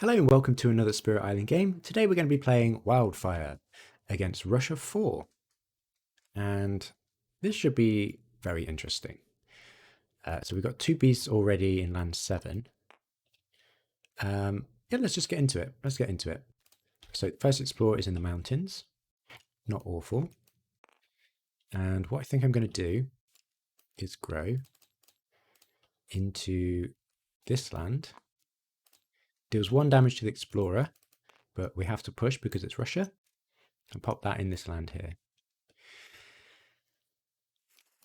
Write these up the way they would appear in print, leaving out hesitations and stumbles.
Hello and welcome to another Spirit Island game. Today we're going to be playing Wildfire against Russia 4. And this should be very interesting. So we've got two beasts already in land 7. Yeah, let's just get into it. Let's get into it. So first explore is in the mountains. Not awful. And what I think I'm going to do is grow into this land. Deals 1 damage to the explorer, but we have to push because it's Russia. And pop that in this land here.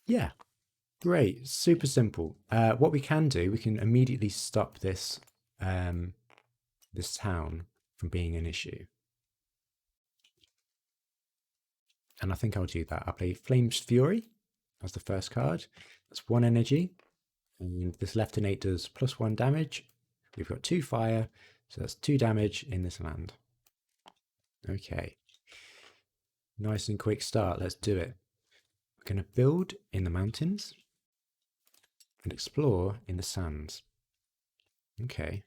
Yeah, great, super simple. What we can do, we can immediately stop this this town from being an issue. And I think I'll do that. I'll play Flame's Fury as the first card. That's 1 energy. And this left innate does +1 damage. We've got 2 fire, so that's 2 damage in this land. Okay. Nice and quick start. Let's do it. We're going to build in the mountains and explore in the sands. Okay.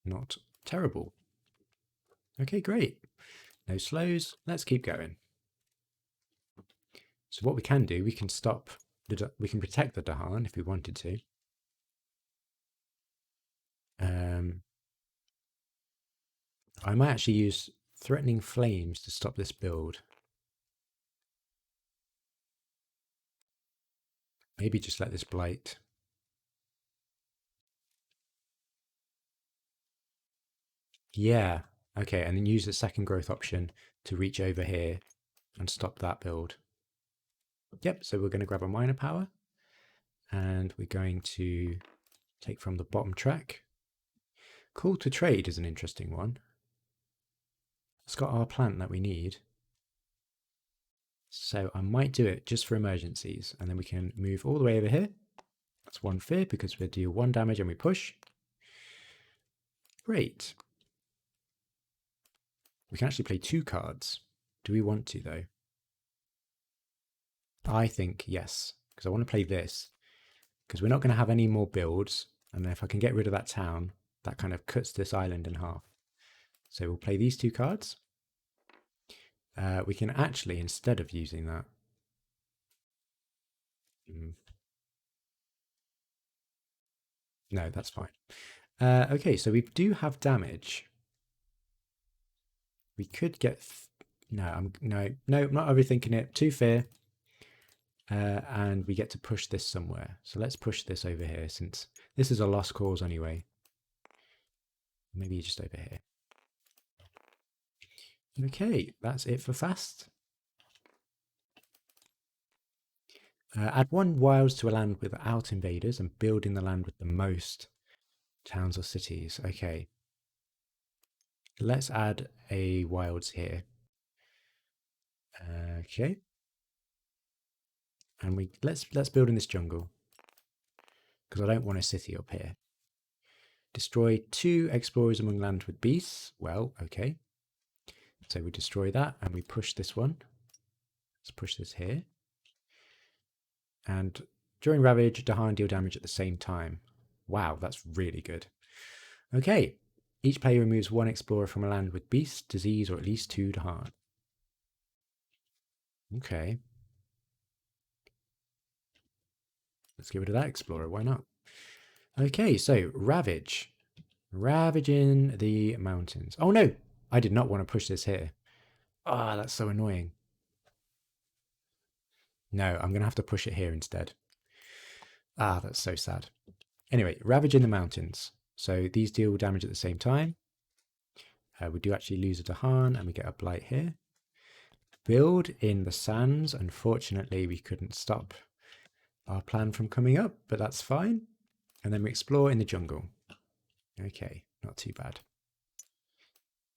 Not terrible. Okay, great. No slows. Let's keep going. So what we can do, we can stop, we can protect the Dahan if we wanted to. I might actually use Threatening Flames to stop this build. Maybe just let this blight. Yeah, okay, and then use the second growth option to reach over here and stop that build. Yep, so we're going to grab a minor power and we're going to take from the bottom track. Call to trade is an interesting one. It's got our plant that we need. So I might do it just for emergencies, and then we can move all the way over here. That's 1 fear because we deal 1 damage and we push. Great. We can actually play 2 cards. Do we want to though? I think yes, because I want to play this, because we're not going to have any more builds, and if I can get rid of that town, that kind of cuts this island in half. So we'll play these 2 cards. We can actually, instead of using that, no, that's fine. Okay, so we do have damage. We could get no, I'm not overthinking it. 2 fear, and we get to push this somewhere. So let's push this over here, since this is a lost cause anyway. Maybe just over here. Okay, that's it for fast. Add 1 wilds to a land without invaders and build in the land with the most towns or cities. Okay. Let's add a wilds here. Okay. And let's build in this jungle, because I don't want a city up here. Destroy 2 explorers among land with beasts. Well, okay. So we destroy that and we push this one. Let's push this here. And during Ravage, Dahan deal damage at the same time. Wow, that's really good. Okay. Each player removes 1 explorer from a land with beast, disease, or at least 2 Dahan. Okay. Let's get rid of that explorer. Why not? Okay, so Ravage. Ravage in the mountains. Oh no! I did not want to push this here. Ah, that's so annoying. No, I'm going to have to push it here instead. Ah, that's so sad. Anyway, Ravage in the mountains. So these deal damage at the same time. We do actually lose a Dahan and we get a blight here. Build in the sands. Unfortunately, we couldn't stop our plan from coming up, but that's fine. And then we explore in the jungle. Okay, not too bad.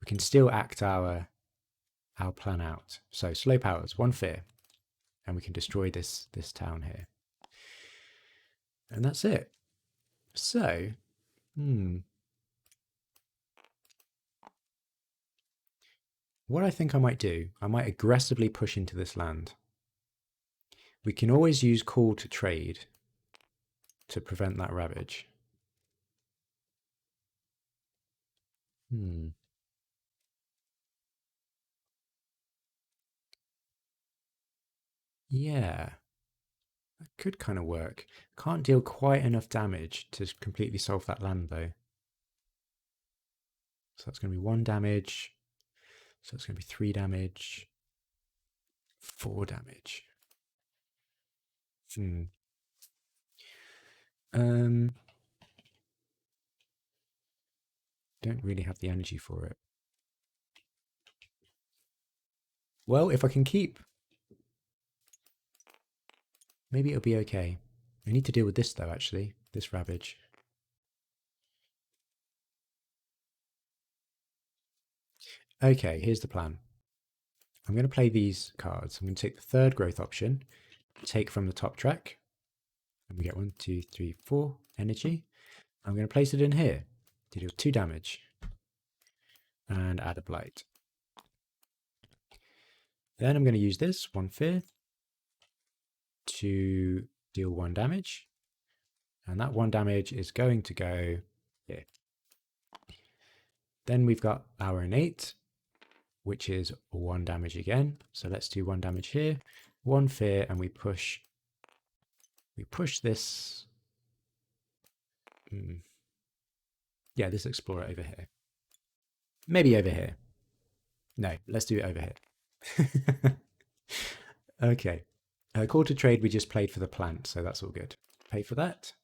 We can still act our plan out. So slow powers, 1 fear. And we can destroy this town here. And that's it. So, what I think I might do, I might aggressively push into this land. We can always use call to trade to prevent that ravage. Yeah, that could kind of work. Can't deal quite enough damage to completely solve that land, though. So that's going to be 1 damage. So it's going to be 3 damage. 4 damage. Hmm. Don't really have the energy for it. Well, if I can keep... Maybe it'll be okay. I need to deal with this, though, actually. This Ravage. Okay, here's the plan. I'm going to play these cards. I'm going to take the 3rd growth option, take from the top track, and we get 1, 2, 3, 4 energy. I'm going to place it in here to deal 2 damage and add a blight. Then I'm going to use this 1 fear to deal 1 damage, and that 1 damage is going to go here. Then we've got our innate, which is 1 damage again. So let's do 1 damage here, 1 fear, and we push this. Yeah, this explorer over here. Maybe over here. No, let's do it over here. Okay. Call to trade we just played for the plant, so that's all good. Pay for that.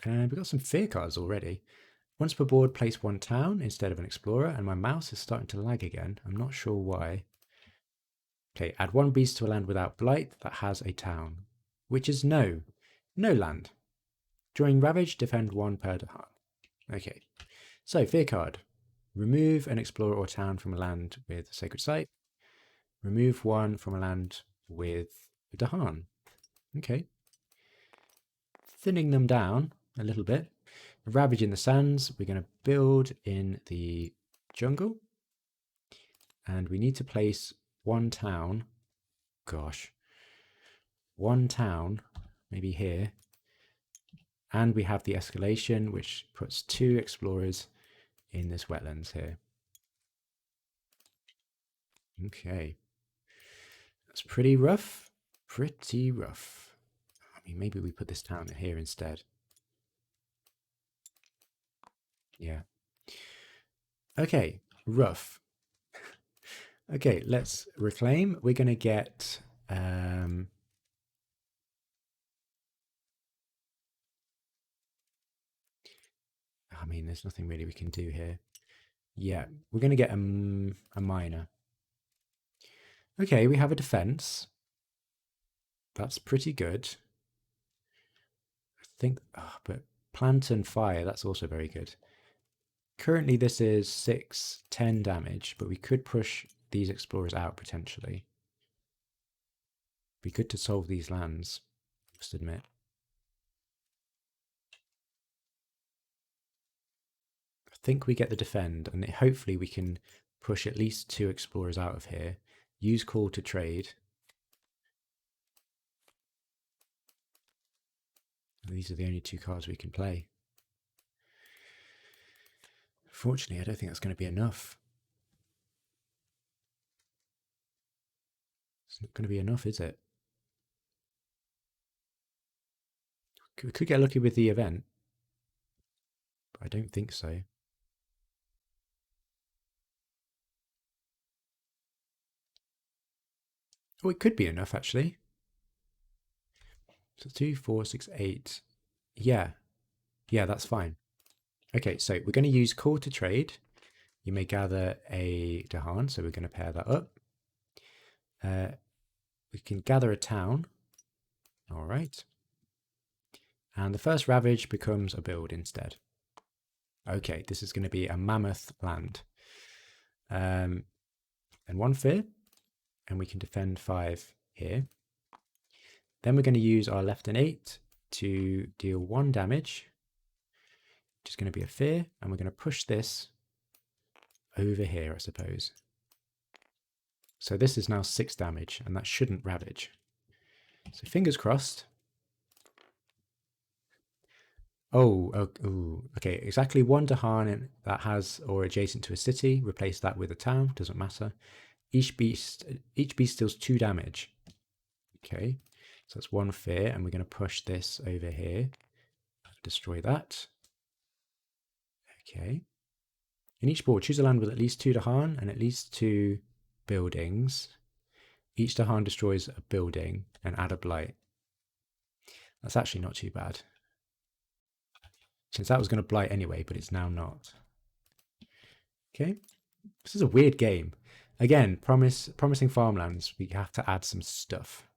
And we've got some fear cards already. Once per board, place 1 town instead of an explorer, and my mouse is starting to lag again. I'm not sure why. Okay, add 1 beast to a land without blight that has a town, which is no land. During Ravage, defend 1 per Dahan. Okay, so fear card. Remove an explorer or town from a land with a sacred site. Remove 1 from a land with a Dahan. Okay. Thinning them down a little bit. Ravage in the sands. We're going to build in the jungle. And we need to place 1 town. Gosh. 1 town, maybe here. And we have the escalation, which puts 2 explorers in this wetlands here. Okay. That's pretty rough. Pretty rough. I mean, maybe we put this town here instead. Yeah. Okay, rough. Okay, let's reclaim. We're going to get... I mean, there's nothing really we can do here. Yeah, we're going to get a miner. Okay, we have a defense. That's pretty good. I think, but plant and fire, that's also very good. Currently, this is 6, 10 damage, but we could push these explorers out potentially. Be good to solve these lands, I must admit. I think we get the defend, and hopefully we can push at least 2 explorers out of here. Use call to trade. And these are the only 2 cards we can play. Fortunately, I don't think that's going to be enough. It's not going to be enough, is it? We could get lucky with the event, but I don't think so. Oh, it could be enough, actually. So 2, 4, 6, 8. Yeah. Yeah, that's fine. Okay, so we're going to use call to trade. You may gather a Dahan, so we're going to pair that up. We can gather a town. All right. And the first Ravage becomes a build instead. Okay, this is going to be a mammoth land. And 1 fear, and we can defend 5 here. Then we're going to use our left and 8 to deal 1 damage, which is going to be a fear, and we're going to push this over here, I suppose. So this is now 6 damage, and that shouldn't Ravage. So fingers crossed. Okay. Exactly one Dahan that has or adjacent to a city. Replace that with a town. Doesn't matter. Each beast deals 2 damage. Okay, so that's 1 fear, and we're going to push this over here. Destroy that. Okay. In each board, choose a land with at least 2 Dahan and at least 2 buildings. Each Dahan destroys a building and add a blight. That's actually not too bad. Since that was going to blight anyway, but it's now not. Okay. This is a weird game. Again, promising farmlands, we have to add some stuff.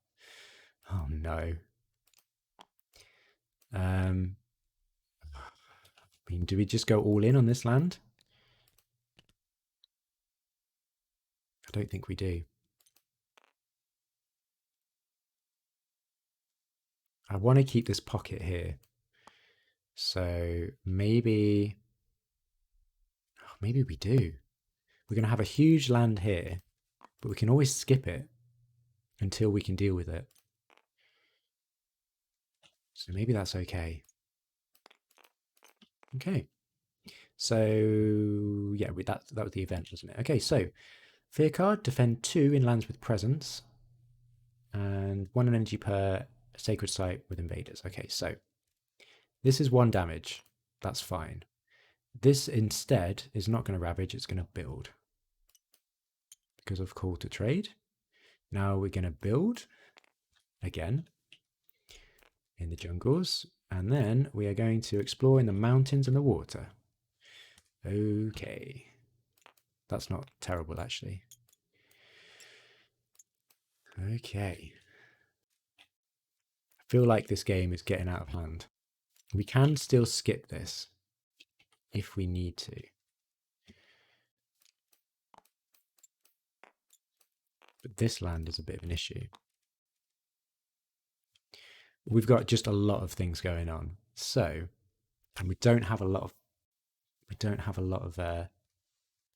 Oh no. I mean, do we just go all in on this land? I don't think we do. I want to keep this pocket here. So maybe we do. We're going to have a huge land here, but we can always skip it until we can deal with it. So maybe that's okay. Okay. So yeah, that was the event, wasn't it? Okay, so fear card, defend 2 in lands with presence, and 1 energy per sacred site with invaders. Okay, so this is 1 damage. That's fine. This instead is not going to ravage, it's going to build. Because of call to trade. Now we're going to build again in the jungles, and then we are going to explore in the mountains and the water. Okay. That's not terrible, actually. Okay. I feel like this game is getting out of hand. We can still skip this if we need to. But this land is a bit of an issue. We've got just a lot of things going on. So, and we don't have a lot of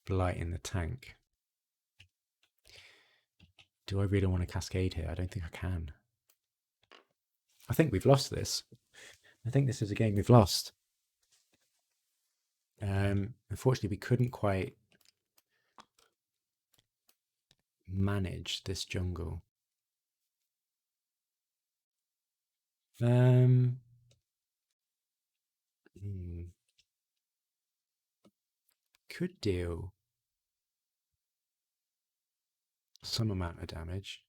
blight in the tank. Do I really want to cascade here? I don't think I can. I think we've lost this. I think this is a game we've lost. Unfortunately, we couldn't quite manage this jungle. Could deal some amount of damage.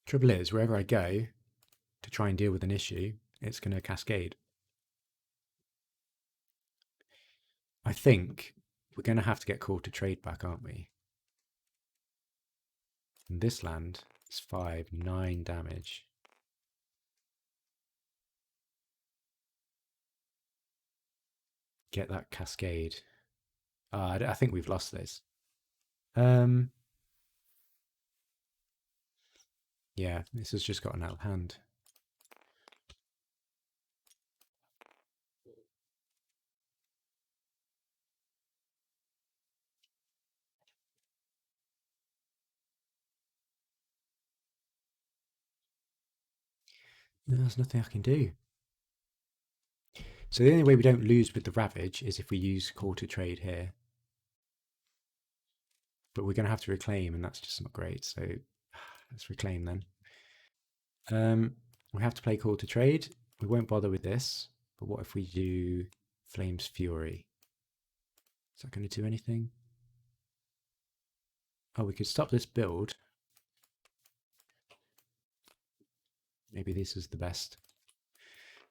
Trouble is, wherever I go to try and deal with an issue, it's going to cascade. I think we're going to have to get called to trade back, aren't we? And this land is 9 damage. Get that cascade. I think we've lost this. Yeah, this has just gotten out of hand. There's nothing I can do. So the only way we don't lose with the Ravage is if we use Call to Trade here. But we're going to have to reclaim, and that's just not great. So let's reclaim then. We have to play Call to Trade. We won't bother with this. But what if we do Flame's Fury? Is that going to do anything? Oh, we could stop this build. Maybe this is the best.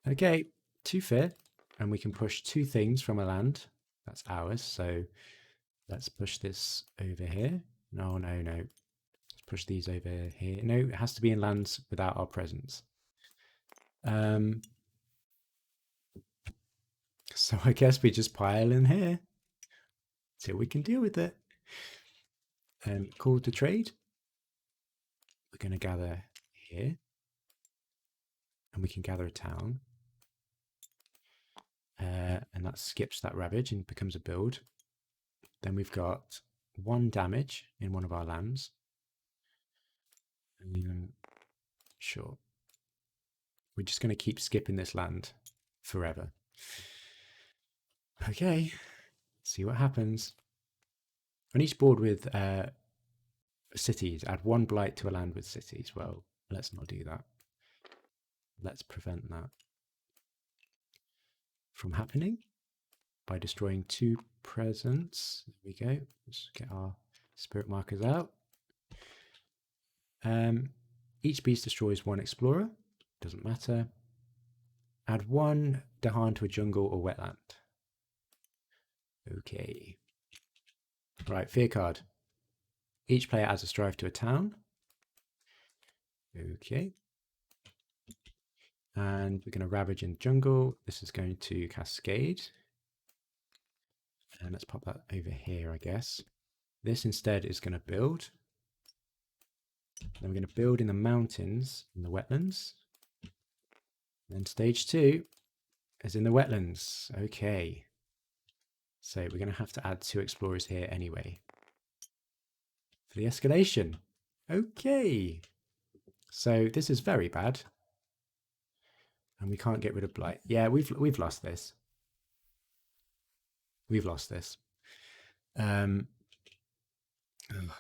Okay, 2 fear. And we can push 2 things from a land. That's ours. So let's push this over here. No. Let's push these over here. No, it has to be in lands without our presence. So I guess we just pile in here till we can deal with it. Call to trade. We're going to gather here. And we can gather a town. And that skips that Ravage and becomes a build. Then we've got 1 damage in one of our lands. Sure. We're just going to keep skipping this land forever. Okay, see what happens. On each board with cities, add 1 blight to a land with cities. Well, let's not do that. Let's prevent that from happening by destroying 2 presents. There we go. Let's get our spirit markers out. Each beast destroys 1 explorer. Doesn't matter. Add 1 Dahan to a jungle or wetland. Okay. Right, fear card. Each player adds a strive to a town. Okay. And we're going to ravage in jungle. This is going to cascade. And let's pop that over here, I guess. This instead is going to build. Then we're going to build in the mountains, in the wetlands. Then stage 2 is in the wetlands. Okay. So we're going to have to add 2 explorers here anyway. For the escalation. Okay. So this is very bad. And we can't get rid of blight. Yeah, we've lost this. We've lost this. Oh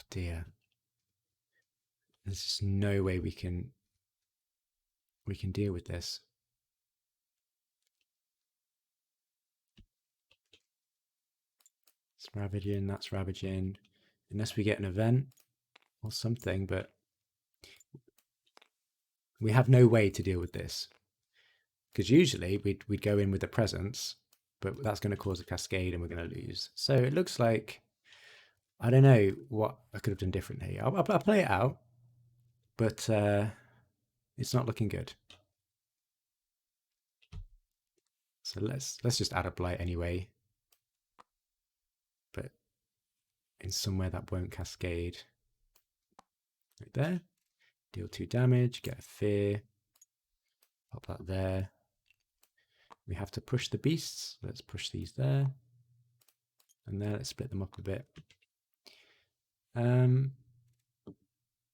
dear. There's just no way we can deal with this. It's ravaging, that's ravaging. Unless we get an event or something, but we have no way to deal with this. Because usually we'd go in with the presence, but that's going to cause a cascade and we're going to lose. So it looks like, I don't know what I could have done differently. I'll play it out, but it's not looking good. So let's just add a blight anyway. But in somewhere that won't cascade. Right there. Deal 2 damage, get a fear. Pop that there. We have to push the beasts. Let's push these there. And there, let's split them up a bit.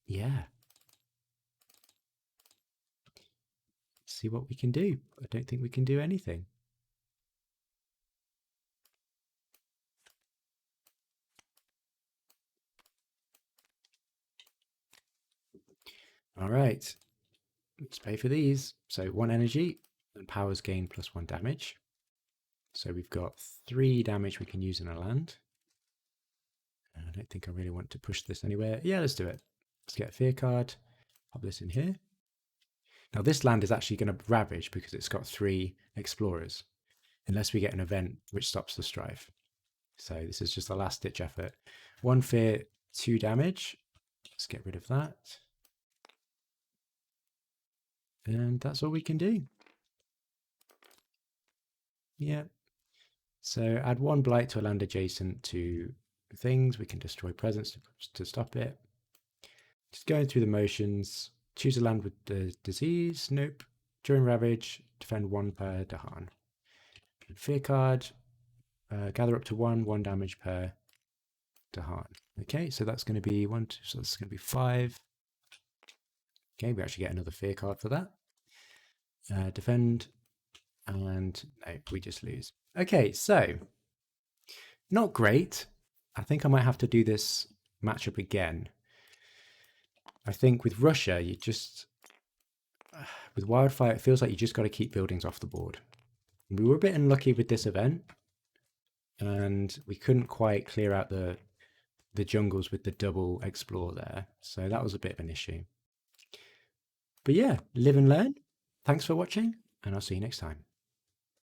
Yeah. See what we can do. I don't think we can do anything. All right. Let's pay for these. So 1 energy and powers gain plus 1 damage. So we've got 3 damage we can use in a land. I don't think I really want to push this anywhere. Yeah, let's do it. Let's get a fear card. Pop this in here. Now this land is actually going to ravage because it's got 3 explorers. Unless we get an event which stops the strife. So this is just a last ditch effort. 1 fear, 2 damage. Let's get rid of that. And that's all we can do. Yeah. So add 1 blight to a land adjacent to things. We can destroy presence to stop it. Just going through the motions. Choose a land with the disease. Nope. During ravage, defend 1 per Dahan. Fear card. Gather up to 1 damage per Dahan. Okay, so that's going to be 1, 2, so that's going to be 5. Okay, we actually get another fear card for that. Defend, and no, we just lose. Okay, so not great. I think I might have to do this matchup again. I think with Russia, you just, with Wildfire, it feels like you just got to keep buildings off the board. We were a bit unlucky with this event, and we couldn't quite clear out the jungles with the double explore there. So that was a bit of an issue. But yeah, live and learn. Thanks for watching, and I'll see you next time.